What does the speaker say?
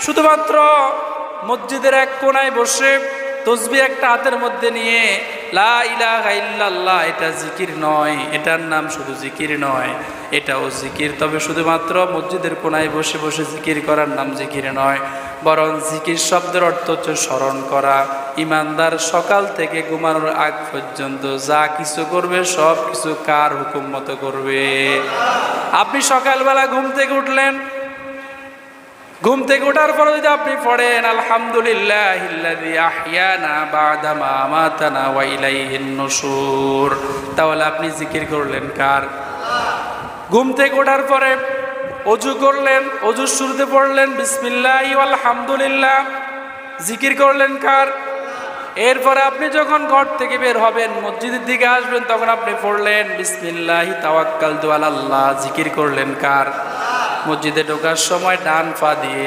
শুধুমাত্র মসজিদের এক কোনায় বসে তসবিহ একটা হাতের মধ্যে নিয়ে লা ইলাহা ইল্লাল্লাহ, এটা জিকির নয়, এটার নাম শুধু জিকির নয়, এটাও জিকির। তবে শুধুমাত্র মসজিদের কোনায় বসে বসে জিকির করার নাম জিকির নয়, বরং জিকির শব্দের অর্থ হচ্ছে স্মরণ করা। ইমানদার সকাল থেকে ঘুমানোর আগ পর্যন্ত যা কিছু করবে সব কিছু কার হুকুম মতো করবে? আপনি সকালবেলা ঘুম থেকে উঠলেন, ঘুম থেকে ওঠার পরে যদি আপনি পড়েন আলহামদুলিল্লাহিল্লাযী আহইয়ানা বা'দা মা আমাতানা ওয়া ইলাইহিন নুশুর, তাহলে আপনি জিকির করলেন কার? ঘুম থেকে ওঠার পরে ওযু করলেন, ওযুর শুরুতে পড়লেন বিসমিল্লাহি ওয়াল হামদুলিল্লাহ, জিকির করলেন কার? এরপরে আপনি যখন ঘর থেকে বের হবেন, মসজিদের দিকে আসবেন, তখন আপনি পড়লেন বিসমিল্লাহি তাওয়াক্কালতু আলাল্লাহ, জিকির করলেন কার? মসজিদে ঢোকার সময় ডান পা দিয়ে